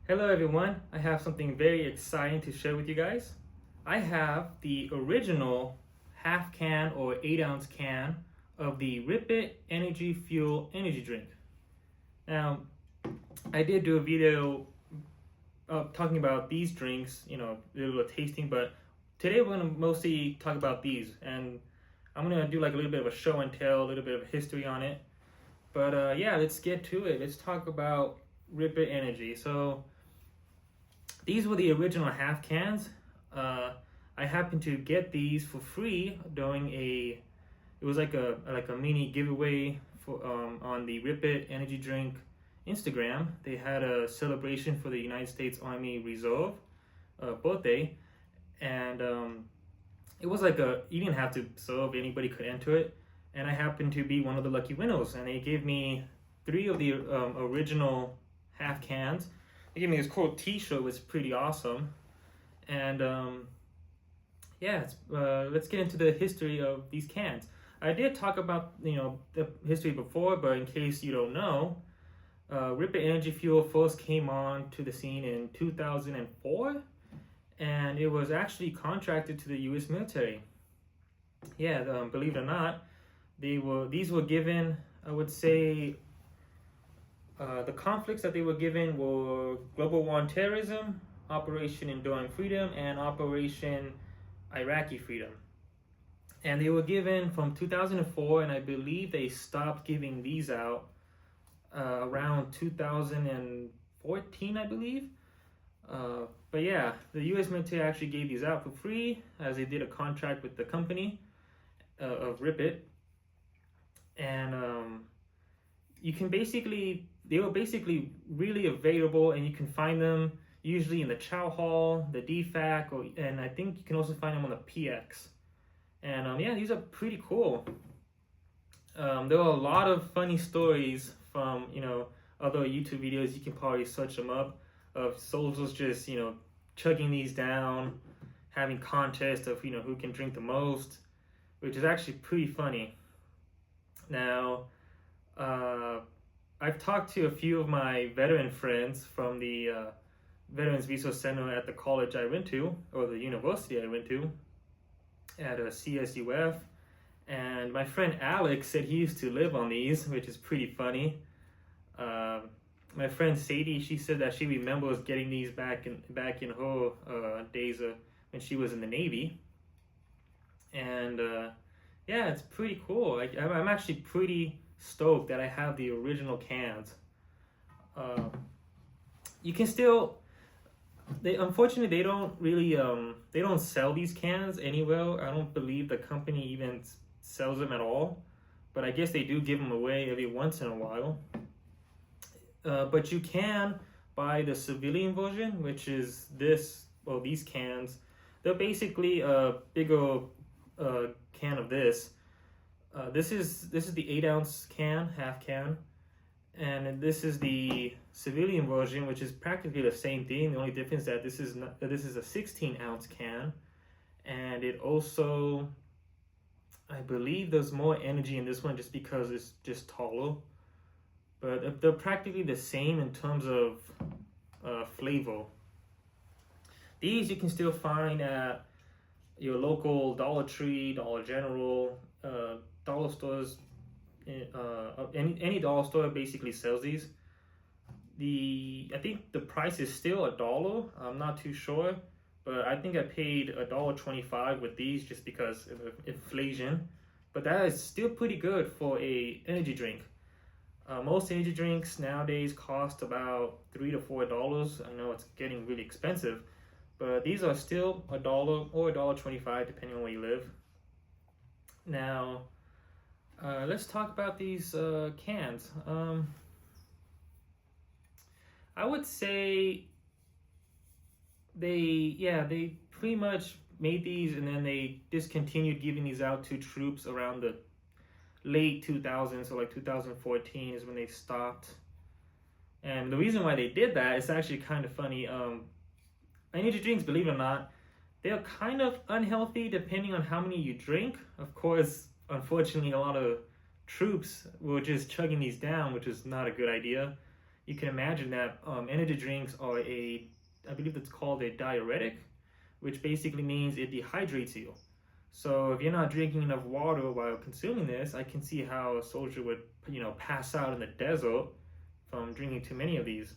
Hello everyone, I have something very exciting to share with you guys. I have the original half can or 8-ounce can of the Rip It Energy Fuel energy drink. Now, I did do a video talking about these drinks, a little tasting, but today we're going to mostly talk about these, and I'm going to do like a little bit of a show and tell, a little bit of history on it. But yeah, let's get to it. Let's talk about Rip It Energy. So these were the original half cans. I happened to get these for free during it was like a mini giveaway for on the Rip It Energy Drink Instagram. They had a celebration for the United States Army Reserve birthday, and it was like you didn't have to serve, anybody could enter it, and I happened to be one of the lucky winners, and they gave me 3 of the original half cans. They gave me this cool t-shirt, was pretty awesome. And yeah, let's get into the history of these cans. I did talk about the history before, but in case you don't know, Rip It Energy Fuel first came on to the scene in 2004, and it was actually contracted to the U.S. military. Yeah, believe it or not, these were given, I would say, the conflicts that they were given were Global War on Terrorism, Operation Enduring Freedom, and Operation Iraqi Freedom. And they were given from 2004, and I believe they stopped giving these out around 2014, I believe. But yeah, the U.S. military actually gave these out for free, as they did a contract with the company of Rip It. And you can they were basically really available, and you can find them usually in the Chow Hall, the DFAC, and I think you can also find them on the PX. And yeah, these are pretty cool. There were a lot of funny stories from other YouTube videos. You can probably search them up, of soldiers just chugging these down, having contests of who can drink the most, which is actually pretty funny. Now, I've talked to a few of my veteran friends from the Veterans Resource Center at the college I went to, or the university I went to, at CSUF, and my friend Alex said he used to live on these, which is pretty funny. My friend Sadie, she said that she remembers getting these back in her days when she was in the Navy, and yeah, it's pretty cool. I'm actually pretty stoked that I have the original cans. You can still, unfortunately they don't really they don't sell these cans anywhere. I don't believe the company even sells them at all, but I guess they do give them away every once in a while. But you can buy the civilian version, which is these cans. They're basically a bigger can of this. This is the 8-ounce can, half can, and this is the civilian version, which is practically the same thing. The only difference is that this is a 16-ounce can, and it also, I believe, there's more energy in this one just because it's just taller. But they're practically the same in terms of flavor. These you can still find at your local Dollar Tree, Dollar General, dollar stores. Any dollar store basically sells these. I think the price is still $1. I'm not too sure, but I think I paid $1.25 with these just because of inflation. But that is still pretty good for a energy drink. Most energy drinks nowadays cost about $3 to $4. I know it's getting really expensive, but these are still $1 or $1.25 depending on where you live. Now, let's talk about these cans. I would say they pretty much made these, and then they discontinued giving these out to troops around the late 2000s, so like 2014 is when they stopped. And the reason why they did that is actually kind of funny. Energy drinks, believe it or not, they're kind of unhealthy depending on how many you drink. Of course, unfortunately, a lot of troops were just chugging these down, which is not a good idea. you can imagine that energy drinks are I believe it's called a diuretic, which basically means it dehydrates you. So if you're not drinking enough water while consuming this, I can see how a soldier would, pass out in the desert from drinking too many of these.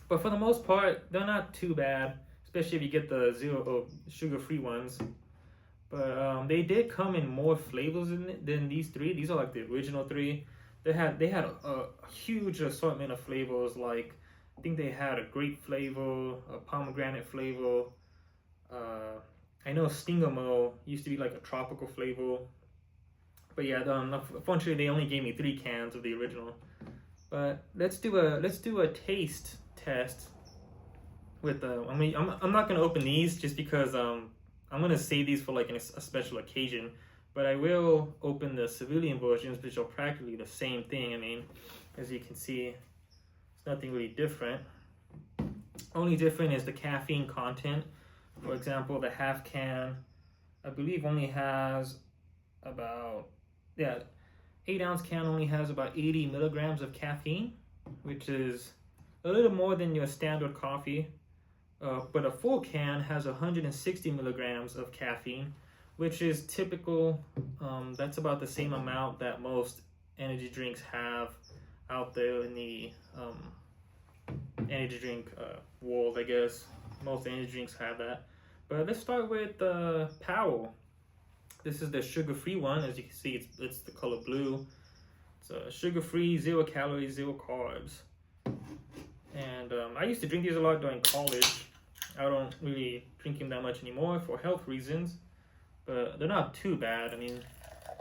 But for the most part, they're not too bad, especially if you get the zero or sugar-free ones. But they did come in more flavors than these three. These are like the original three. They had a huge assortment of flavors. Like I think they had a grape flavor, a pomegranate flavor. I know Stingamo used to be like a tropical flavor. But yeah, unfortunately they only gave me 3 cans of the original. But let's do a taste test with I'm not gonna open these just because I'm gonna save these for like a special occasion. But I will open the civilian versions, which are practically the same thing. I mean, as you can see, it's nothing really different. Only different is the caffeine content. For example, the half can, I believe, only has about 8-ounce can only has about 80 milligrams of caffeine, which is a little more than your standard coffee. But a full can has 160 milligrams of caffeine, which is typical. That's about the same amount that most energy drinks have out there in the energy drink world, I guess. Most energy drinks have that. But let's start with Power. This is the sugar-free one. As you can see, it's the color blue. It's sugar-free, 0 calories, 0 carbs. And I used to drink these a lot during college. I don't really drink them that much anymore for health reasons. But they're not too bad. I mean,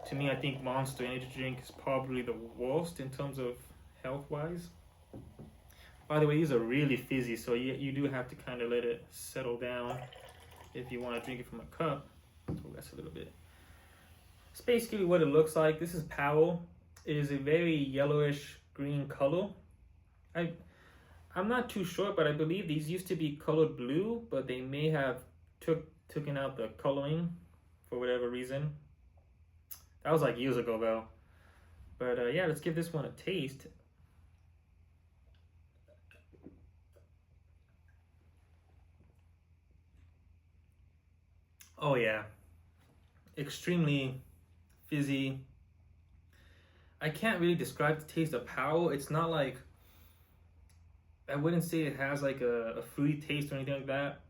to me, I think Monster Energy Drink is probably the worst in terms of health-wise. By the way, these are really fizzy, so you do have to kind of let it settle down if you want to drink it from a cup. Oh, that's a little bit. It's basically what it looks like. This is Powell. It is a very yellowish green color. I'm not too sure, but I believe these used to be colored blue, but they may have taken out the coloring for whatever reason. That was like years ago though. But yeah, let's give this one a taste. Oh yeah, extremely fizzy. I can't really describe the taste of Powell. It's not like, I wouldn't say it has like a fruity taste or anything like that,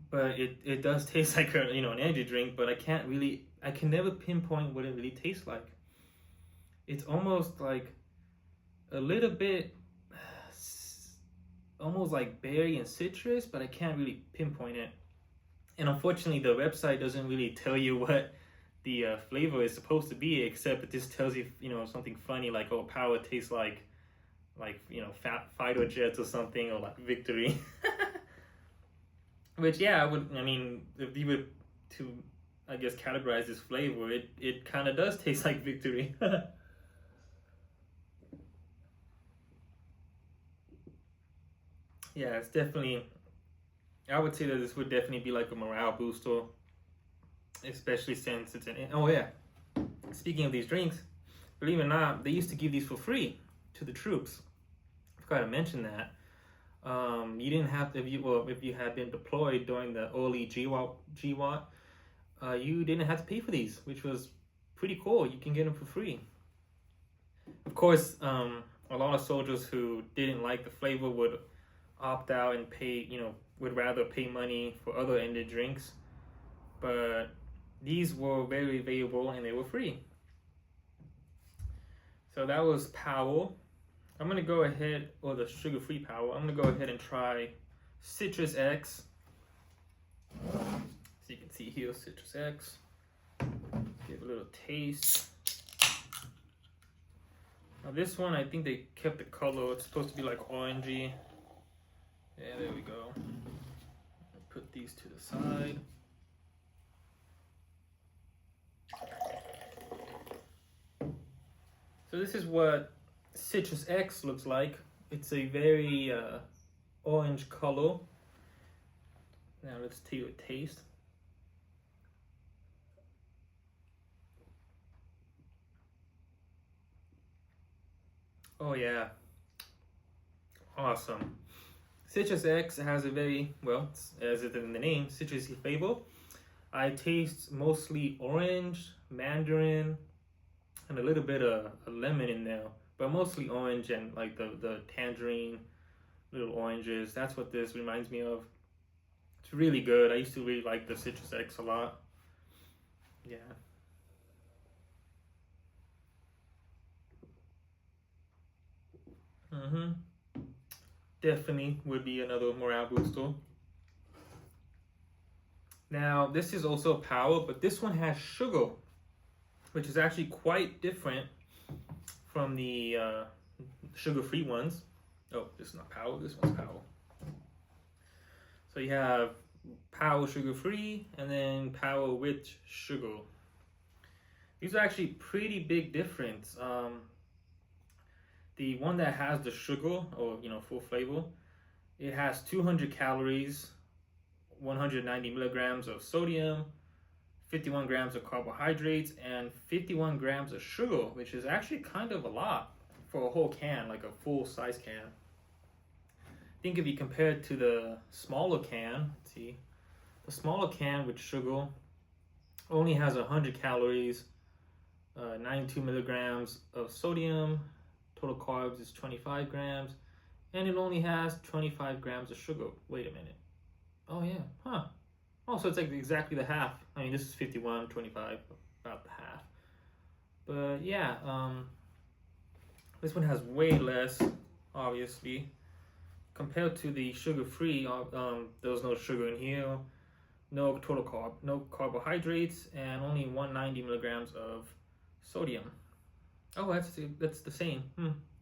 but it does taste like an energy drink. But I can never pinpoint what it really tastes like. It's almost like a little bit, almost like berry and citrus, but I can't really pinpoint it. And unfortunately, the website doesn't really tell you what the flavor is supposed to be, except it just tells you, something funny like, oh, Power tastes like fighter jets or something, or like Victory. Which, yeah, if you were to, I guess, categorize this flavor, it kind of does taste like Victory. Yeah, it's definitely, I would say that this would definitely be like a morale booster, especially since it's oh yeah, speaking of these drinks, believe it or not, they used to give these for free to the troops. I forgot to mention that. You didn't have to, if you had been deployed during the early GWOT, you didn't have to pay for these, which was pretty cool. You can get them for free. Of course, a lot of soldiers who didn't like the flavor would opt out and pay, would rather pay money for other energy drinks. But these were very available and they were free. So that was Powell. I'm going to go ahead, or the sugar-free Powell, I'm going to go ahead and try Citrus X. So you can see here, Citrus X. Give a little taste. Now this one, I think they kept the color. It's supposed to be like orangey. Yeah, there we go. Put these to the side. So this is what Citrus X looks like. It's a very orange color. Now let's take a taste. Oh yeah, Awesome. Citrus X has a very, well, as it in the name, citrusy flavor. I taste mostly orange, mandarin, and a little bit of a lemon in there, but mostly orange and like the tangerine, little oranges. That's what this reminds me of. It's really good. I used to really like the Citrus X a lot. Yeah. Definitely would be another morale booster. Now, this is also power, but this one has sugar, which is actually quite different from the sugar-free ones. Oh, this is not power, this one's power. So you have power sugar-free and then power with sugar. These are actually pretty big difference. The one that has the sugar, or full flavor, it has 200 calories, 190 milligrams of sodium, 51 grams of carbohydrates, and 51 grams of sugar, which is actually kind of a lot for a whole can, like a full size can. I think if you compare it to the smaller can, let's see, the smaller can with sugar only has 100 calories, 92 milligrams of sodium, total carbs is 25 grams, and it only has 25 grams of sugar. Wait a minute. Oh yeah, huh. Oh, so it's like exactly the half. I mean, this is 51, 25, about the half. But yeah, this one has way less, obviously. Compared to the sugar-free, there was no sugar in here, no carbohydrates, and only 190 milligrams of sodium. Oh, that's the same.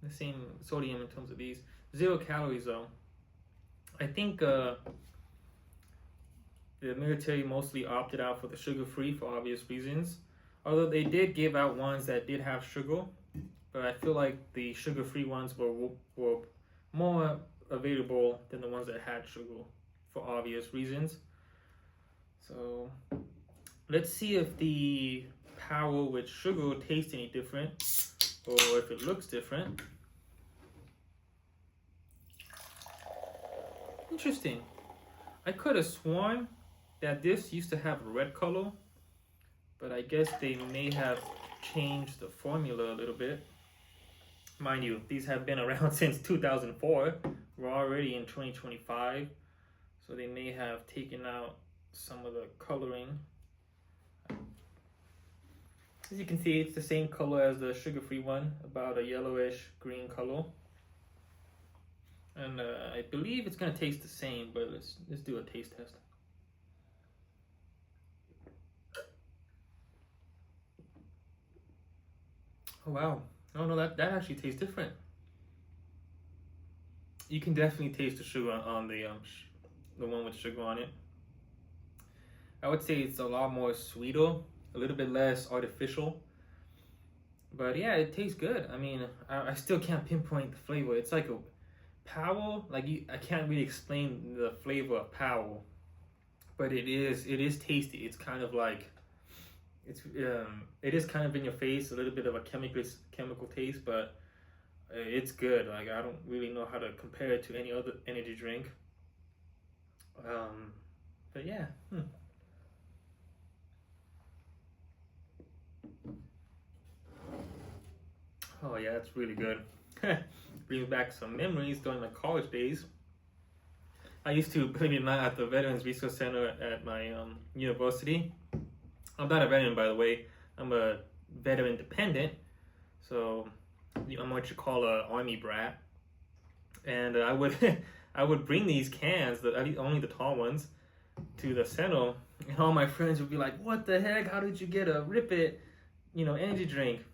The same sodium in terms of these. 0 calories though. I think the military mostly opted out for the sugar-free for obvious reasons. Although they did give out ones that did have sugar, but I feel like the sugar-free ones were more available than the ones that had sugar for obvious reasons. So let's see if the power with sugar tastes any different, or if it looks different. Interesting. I could have sworn that this used to have a red color, but I guess they may have changed the formula a little bit. Mind you, these have been around since 2004. We're already in 2025, so they may have taken out some of the coloring. As you can see, it's the same color as the sugar-free one, about a yellowish green color. And I believe it's gonna taste the same, but let's do a taste test. Oh wow! Oh no, that actually tastes different. You can definitely taste the sugar on the one with sugar on it. I would say it's a lot more sweeter, a little bit less artificial. But yeah, it tastes good. I mean, I still can't pinpoint the flavor. It's like a power. I can't really explain the flavor of power, but it is tasty. It's kind of like it is kind of in your face, a little bit of a chemical taste, but it's good. Like, I don't really know how to compare it to any other energy drink. But yeah. Oh yeah, it's really good. Brings back some memories during my college days. I used to, believe it or not, at the Veterans Resource Center at my university. I'm not a veteran, by the way. I'm a veteran dependent, so I'm what you call a army brat. And I would I would bring these cans, only the tall ones, to the center, and all my friends would be like, "What the heck? How did you get a Rip It, energy drink?"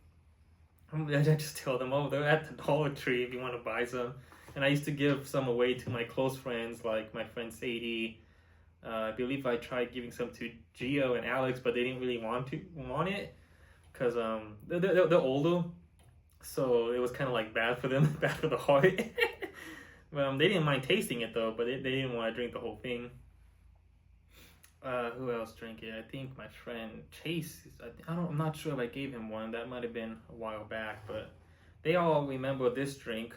I just tell them, "Oh, they're at the Dollar Tree if you want to buy some." And I used to give some away to my close friends, like my friend Sadie. I believe I tried giving some to Gio and Alex, but they didn't really want it because they're older, so it was kind of like bad for them, bad for the heart. They didn't mind tasting it though, but they didn't want to drink the whole thing. Who else drank it? I think my friend Chase. I'm not sure if I gave him one. That might have been a while back, but they all remember this drink.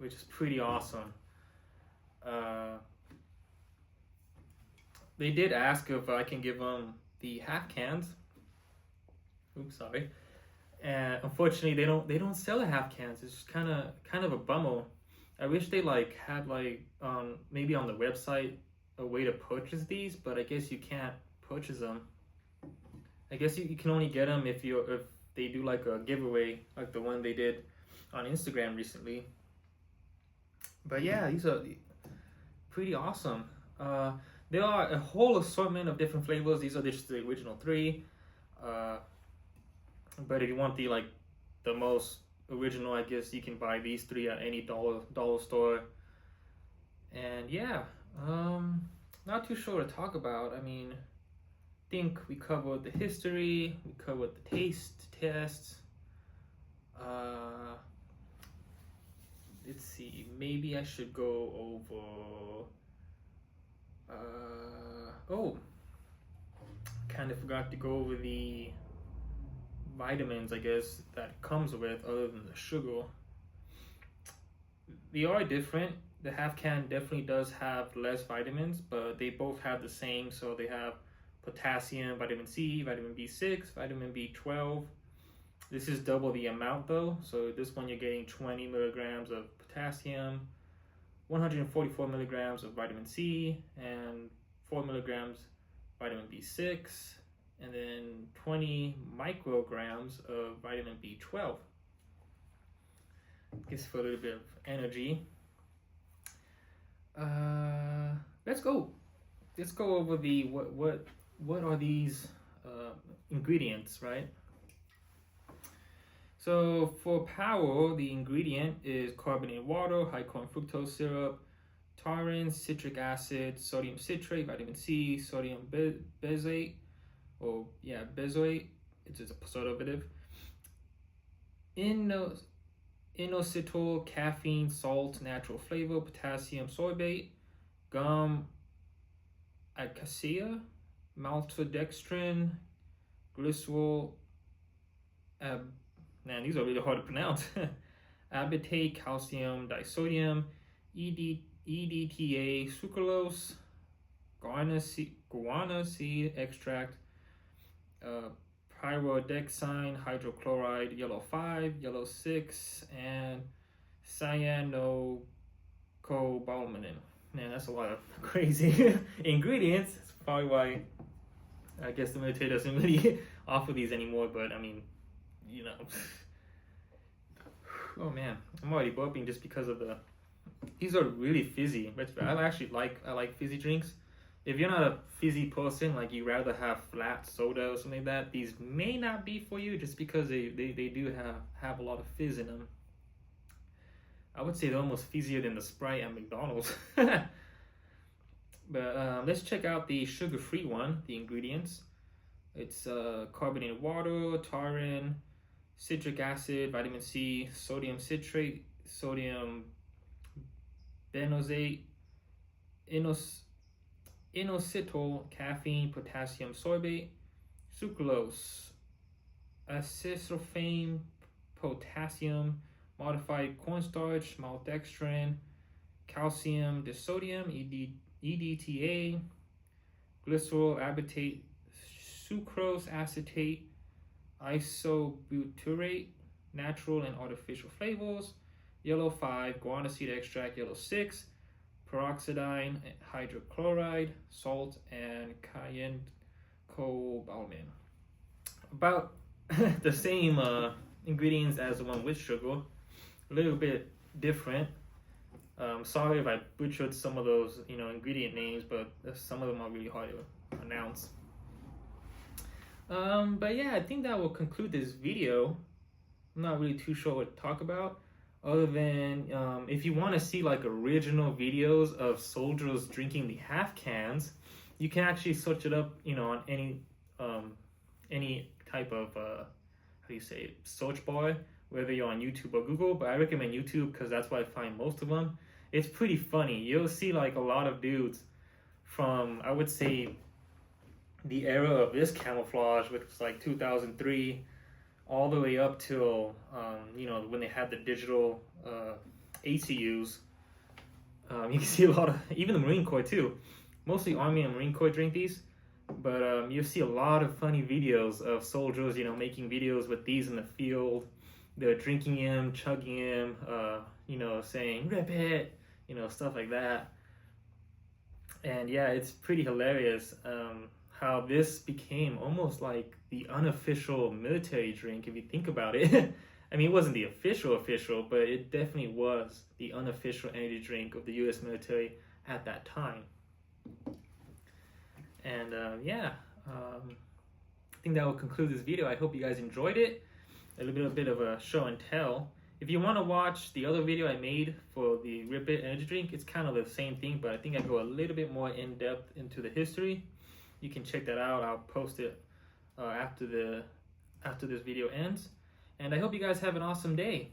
which is pretty awesome. They did ask if I can give them the half cans. Oops, sorry. And unfortunately, they don't sell the half cans. It's just kind of a bummer. I wish they like had like maybe on the website a way to purchase these, but I guess you can't purchase them. I guess you can only get them if they do like a giveaway, like the one they did on Instagram recently. But yeah, these are pretty awesome. There are a whole assortment of different flavors. These are just the original 3. But if you want the most original, I guess you can buy these 3 at any dollar store. And yeah, not too sure what to talk about. I mean, I think we covered the history, we covered the taste tests. Let's see, maybe I should go over oh, kind of forgot to go over the vitamins, I guess, that it comes with, other than the sugar. They are different. The half can definitely does have less vitamins, but they both have the same. So they have potassium, vitamin C, vitamin B6, vitamin B12. This is double the amount though. So this one you're getting 20 milligrams of potassium, 144 milligrams of vitamin C, and 4 milligrams vitamin B6, and then 20 micrograms of vitamin B12. Gives for a little bit of energy. Let's go over the what are these ingredients, right? So for power, the ingredient is carbonated water, high corn fructose syrup, taurine, citric acid, sodium citrate, vitamin C, sodium benzoate, benzoate, it's just a preservative, inositol, caffeine, salt, natural flavor, potassium sorbate, gum acacia, maltodextrin, glycerol, man, these are really hard to pronounce. Abitate, calcium disodium, EDTA, sucralose, guarana seed extract, pyridexine, hydrochloride, yellow 5, yellow 6, and cyanocobalamin. Man, that's a lot of crazy ingredients. That's probably why I guess the military doesn't really offer these anymore, but I mean, you know. Oh man, I'm already burping just because of these are really fizzy. But I like fizzy drinks. If you're not a fizzy person, like you rather have flat soda or something like that, these may not be for you just because they do have a lot of fizz in them. I would say they're almost fizzier than the Sprite at McDonald's. But let's check out the sugar-free one, the ingredients. It's carbonated water, taurine, citric acid, vitamin C, sodium citrate, sodium benzoate, inositol, caffeine, potassium sorbate, sucralose, acesulfame, potassium, modified cornstarch, maltodextrin, calcium disodium, EDTA, glycerol, abitate, sucrose acetate, isobutyrate, natural and artificial flavors, yellow 5, guarana seed extract, yellow 6, peroxidine, hydrochloride, salt, and cyanocobalamin. About the same ingredients as the one with sugar, a little bit different. Sorry if I butchered some of those, ingredient names, but some of them are really hard to pronounce. But yeah, I think that will conclude this video. I'm not really too sure what to talk about, other than if you want to see like original videos of soldiers drinking the half cans, you can actually search it up, on any type of search bar, whether you're on YouTube or Google. But I recommend YouTube because that's where I find most of them. It's pretty funny. You'll see like a lot of dudes from, I would say, the era of this camouflage, which was like 2003, all the way up till when they had the digital ACUs. You can see a lot of, even the Marine Corps too. Mostly Army and Marine Corps drink these, but you see a lot of funny videos of soldiers, you know, making videos with these in the field. They're drinking them, chugging them, you know, saying "rip it," you know, stuff like that. And yeah, it's pretty hilarious how this became almost like the unofficial military drink if you think about it. I mean, it wasn't the official, but it definitely was the unofficial energy drink of the U.S. military at that time. And yeah, I think that will conclude this video. I hope you guys enjoyed it. A little bit of a show and tell. If you want to watch the other video I made for the Rip It energy drink, it's kind of the same thing, but I think I go a little bit more in depth into the history. You can check that out. I'll post it after this video ends. And I hope you guys have an awesome day.